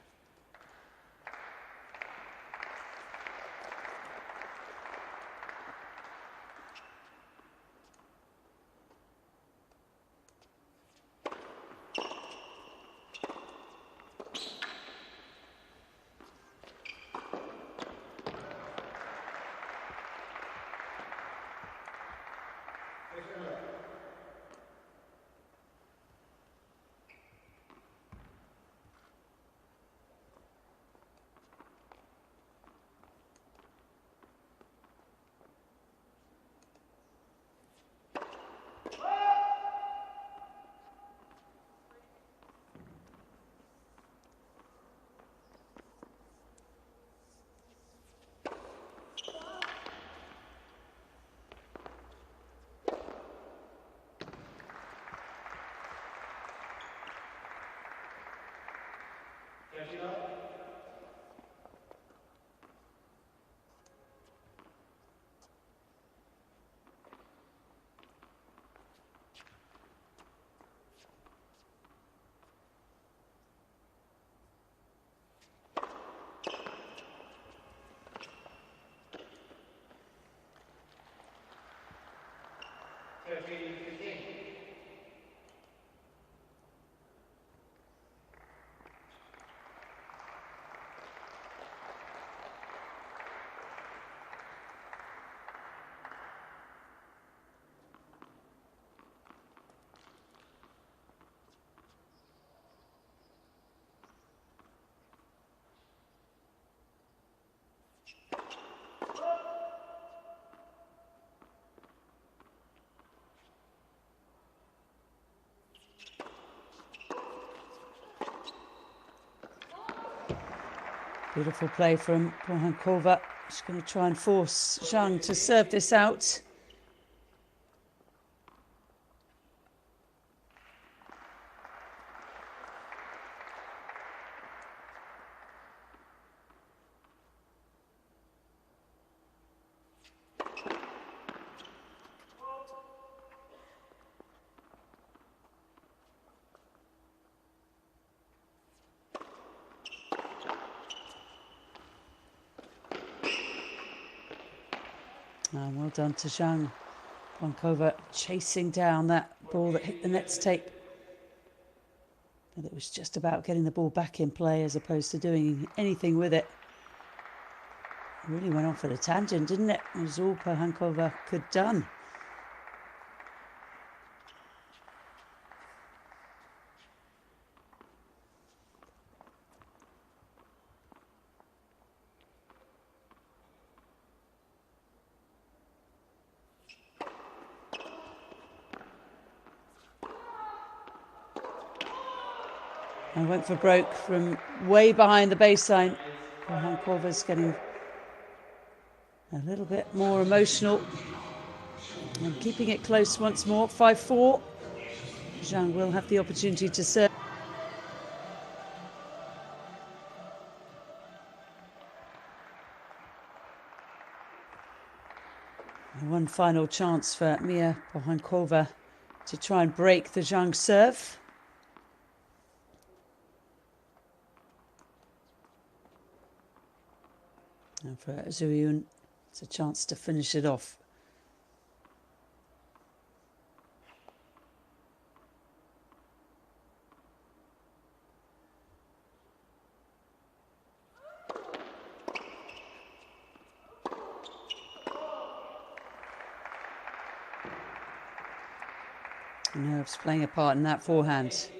Beautiful play from Pohankova. She's going to try and force Zhang to serve this out. And well done to Zhang. Pohankova chasing down that ball that hit the net's tape. But it was just about getting the ball back in play as opposed to doing anything with it. It really went off at a tangent, didn't it? It was all Pohankova could done. And went for broke from way behind the baseline. Pohankova's getting a little bit more emotional and keeping it close once more. 5-4. Zhang will have the opportunity to serve. And one final chance for Mia Pohankova to try and break the Zhang serve. And for Ruien, it's a chance to finish it off. Nerves playing a part in that forehand.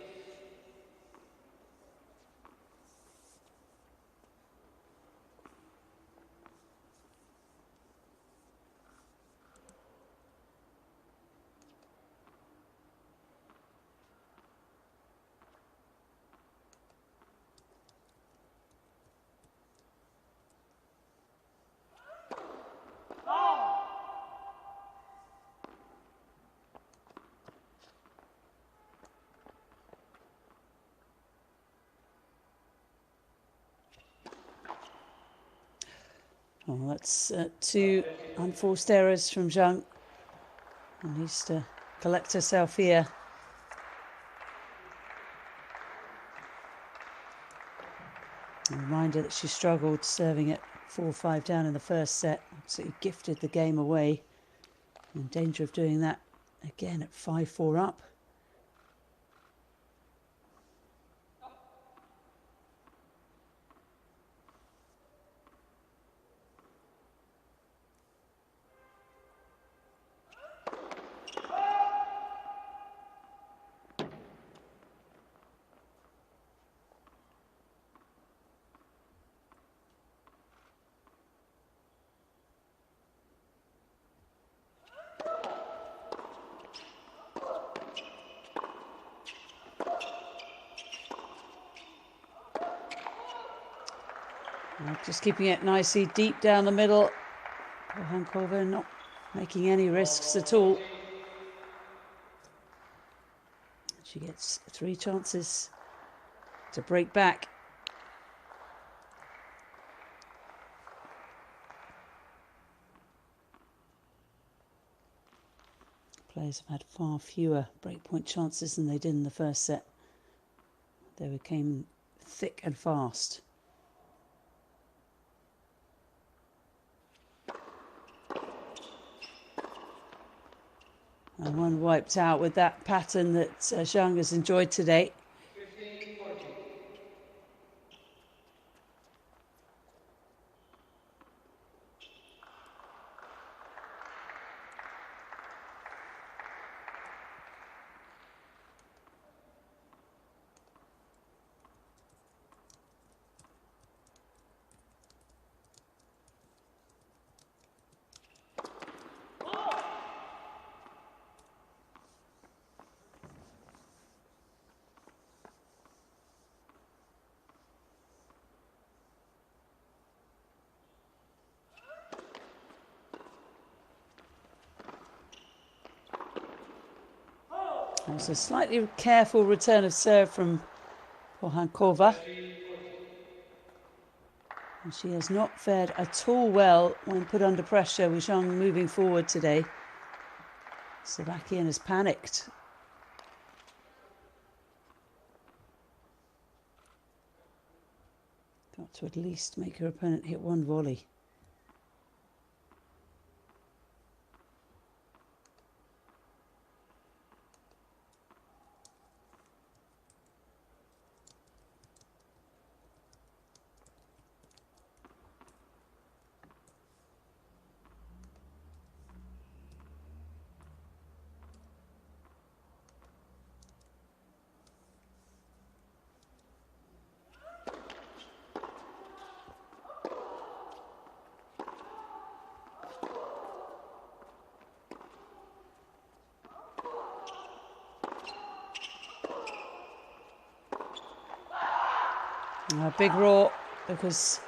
Well, that's 2 unforced errors from Zhang. And needs to collect herself here. A reminder that she struggled serving at 4-5 down in the first set. Absolutely gifted the game away. In danger of doing that again at 5-4 up. Just keeping it nicely deep down the middle. Pohankova not making any risks at all. She gets 3 chances to break back. Players have had far fewer breakpoint chances than they did in the first set. They became thick and fast. And one wiped out with that pattern that Zhang has enjoyed today. 15-14. It was a slightly careful return of serve from Pohankova. And she has not fared at all well when put under pressure with Zhang moving forward today. Slovakian has panicked. Got to at least make her opponent hit 1 volley. A big roar because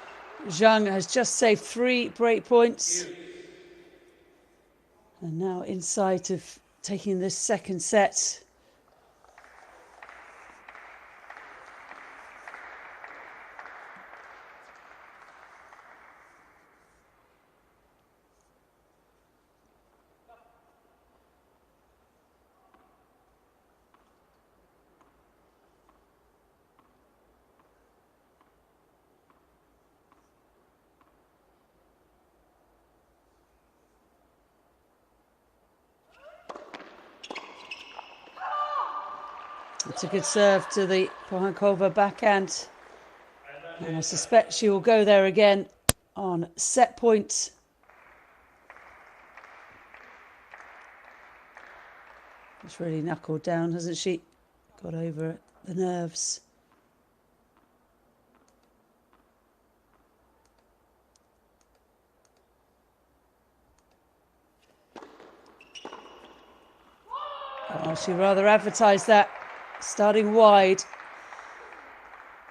Zhang has just saved 3 break points. And now in sight of taking this second set. It's a good serve to the Pohankova backhand. And I suspect she will go there again on set point. She's really knuckled down, hasn't she? Got over the nerves. Oh, she rather advertised that. Starting wide.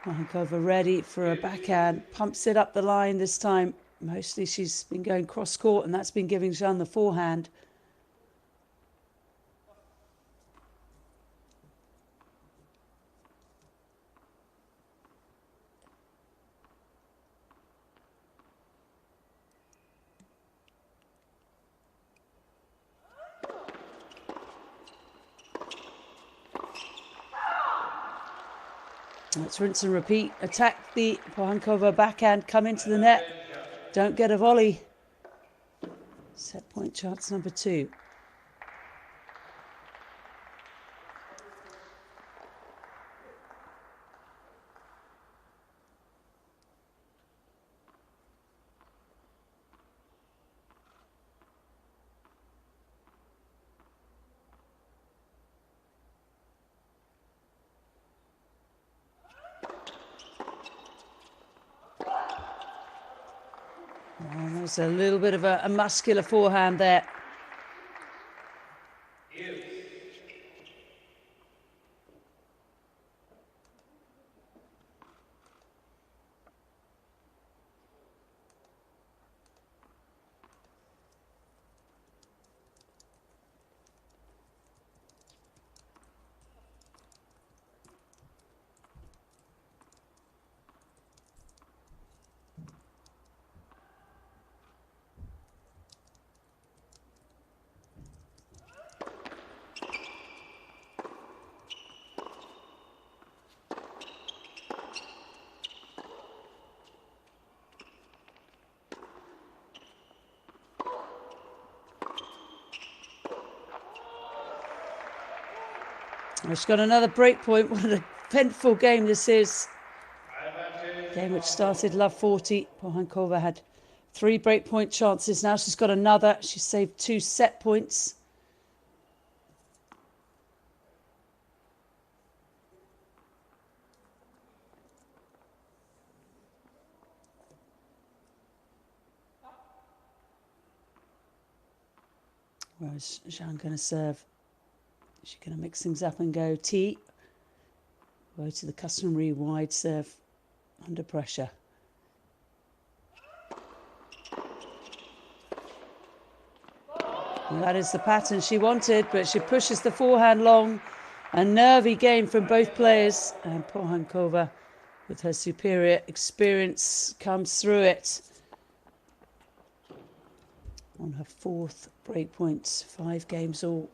Pohankova ready for a backhand. Pumps it up the line this time. Mostly she's been going cross court and that's been giving Zhang the forehand. Let's rinse and repeat. Attack the Pohankova backhand, come into the net. Don't get a volley. Set point chance number 2. Oh, there's a little bit of a muscular forehand there. She's got another break point. What an eventful game this is. Game which started love 40. Pohankova had 3 break point chances. Now she's got another. She saved 2 set points. Whereas Zhang going to serve. She's going to mix things up and go T. Go to the customary wide serve under pressure. Well, that is the pattern she wanted, but she pushes the forehand long. A nervy game from both players. And Pohankova, with her superior experience, comes through it. On her 4th break point, 5 games all.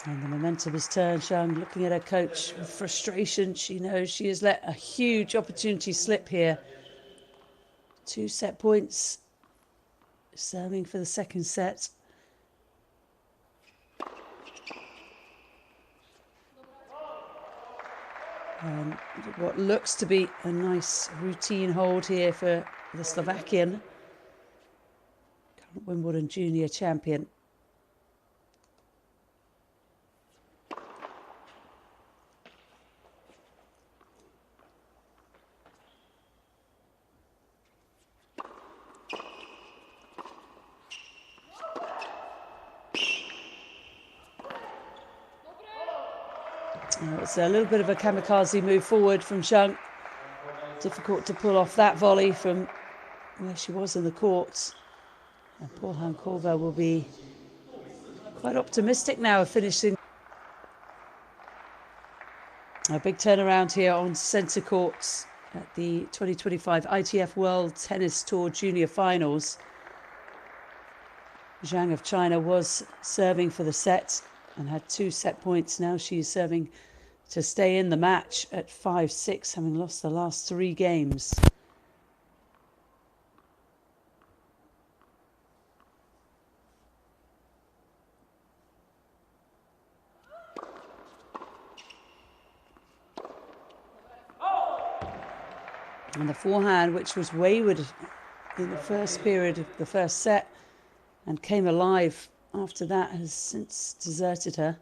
And the momentum has turned. Zhang looking at her coach with frustration. She knows she has let a huge opportunity slip here. 2 set points. Serving for the second set. And what looks to be a nice routine hold here for the Slovakian. Current Wimbledon junior champion. It's a little bit of a kamikaze move forward from Zhang. Difficult to pull off that volley from where she was in the court. And Pohankova will be quite optimistic now of finishing. A big turnaround here on centre courts at the 2025 ITF World Tennis Tour Junior Finals. Zhang of China was serving for the set and had 2 set points. Now she's serving to stay in the match at 5-6, having lost the last 3 games. And the forehand, which was wayward in the first period of the first set and came alive after that, has since deserted her.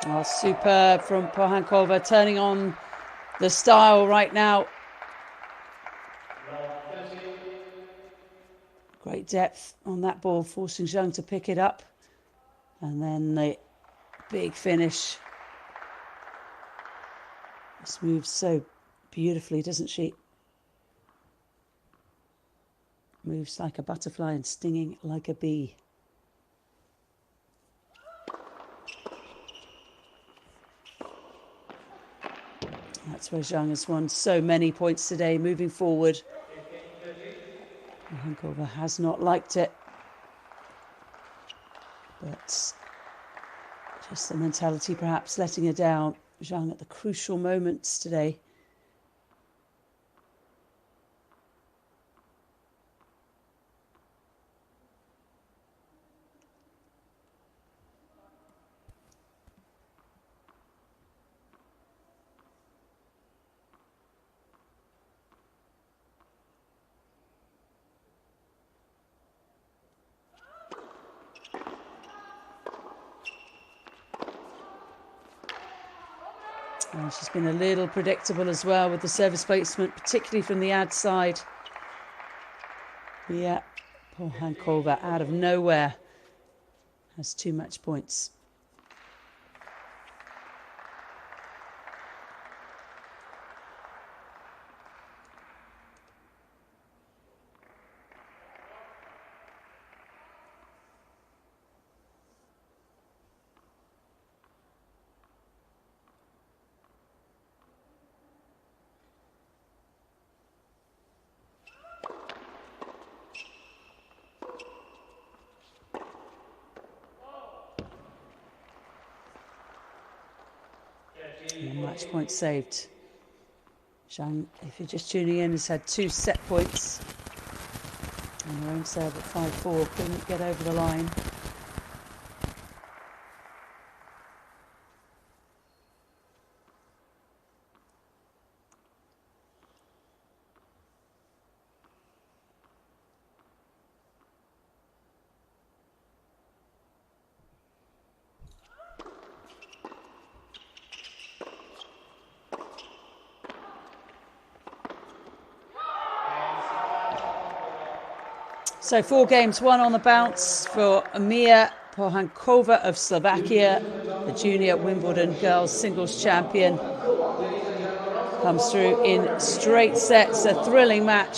Oh, superb from Pohankova, turning on the style right now. Great depth on that ball, forcing Zhang to pick it up. And then the big finish. This moves so beautifully, doesn't she? Moves like a butterfly and stinging like a bee. That's where Zhang has won so many points today, moving forward. Pohankova has not liked it. But just the mentality perhaps letting her down. Zhang at the crucial moments today. And she's been a little predictable as well with the service placement, particularly from the ad side. Yeah, Pohankova out of nowhere has too much points. And match point saved. Zhang, if you're just tuning in, has had 2 set points. And her own serve at 5-4, couldn't get over the line. So 4 games, 1 on the bounce for Mia Pohankova of Slovakia, the junior Wimbledon girls singles champion. Comes through in straight sets, a thrilling match.